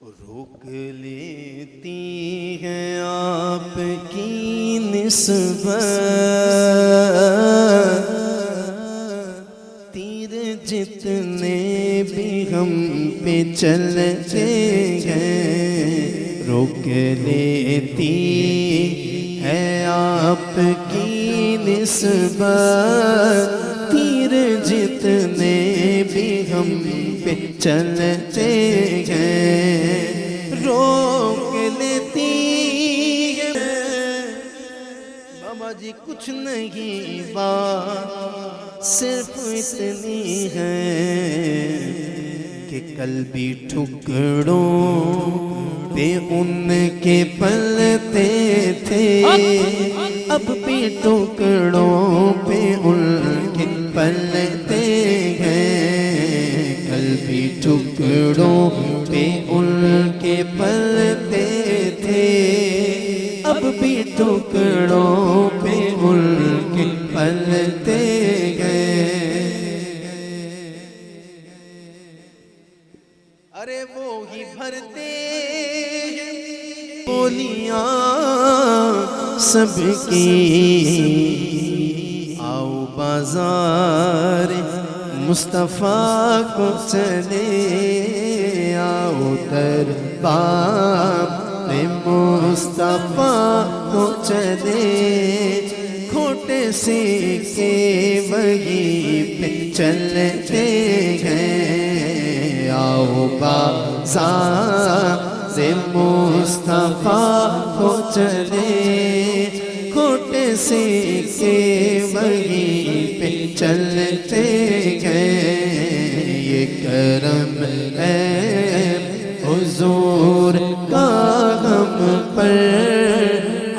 روک لیتی ہے آپ کی نسبت، تیر جتنے بھی ہم پہ چلتے ہیں، روک لیتی ہے آپ کی نسبت، تیر جتنے بھی ہم پہ چلتے ہیں، روک لیتی ہے۔ بابا جی کچھ نہیں بات صرف اتنی ہے کہ کل بھی ٹکڑوں پہ ان کے پلتے تھے، اب بھی ٹکڑوں پہ ان کے پلتے ہیں، کل بھی ٹکڑوں پہ ان کے پلتے تھے، اب بھی ٹکڑوں پہ ان کے پلتے گئے۔ ارے وہی بھرتے بولیاں سب کی، آؤ بازار مصطفیٰ کو چلے، آؤ دربار مصطفیٰ کو چلے، کھوٹے سکے وہی پہ چلتے ہیں، آؤ بازار مصطفیٰ کو چلے، کھوٹے سکے وہی پہ چلتے ہیں، یہ کرم ہے حضور کا ہم پر،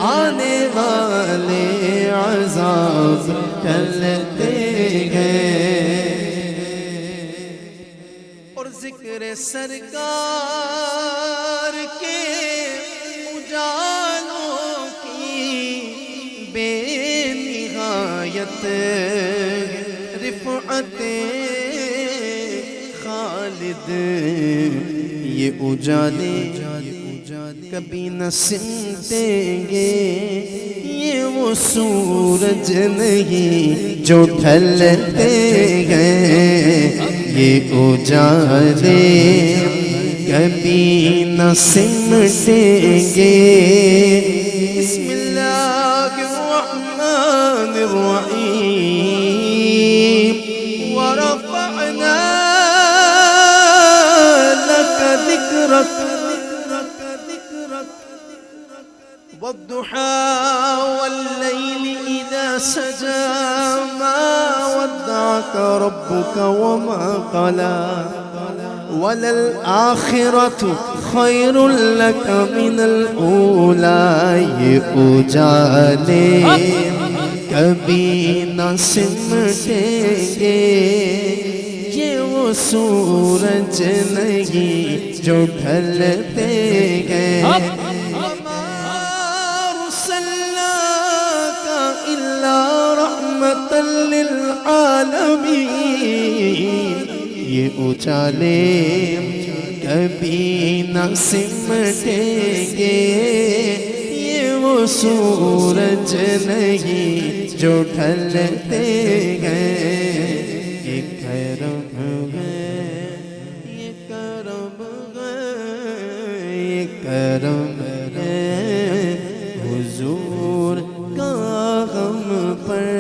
آنے والے عذاب ٹلتے ہیں، اور ذکر سرکار کے اجالوں کی بے نہایت رفعت خالد، یہ اجالے کبھی نہ سمٹیں گے، یہ وہ سورج نہیں جو ڈھلتے ہیں، یہ اجالے کبھی نہ سمٹیں گے۔ بسم اللہ الرحمن الرحیم، ورفعنا والضحى والليل إذا سجى، ما ودعك ربك وما قلى، وللآخرة خير لك من الأولى، یہ اجالے کبھی نہ سمٹیں گے، یہ وہ سورج نہیں جو ڈھلتے گئے، رحمت للعالمین، یہ اجالے کبھی نہ سمٹیں گے، یہ وہ سورج نہیں جو ڈھلتے گئے، یہ کرم ہے، یہ کرم ہے، یہ کرم ہے حضور کا ہم پر۔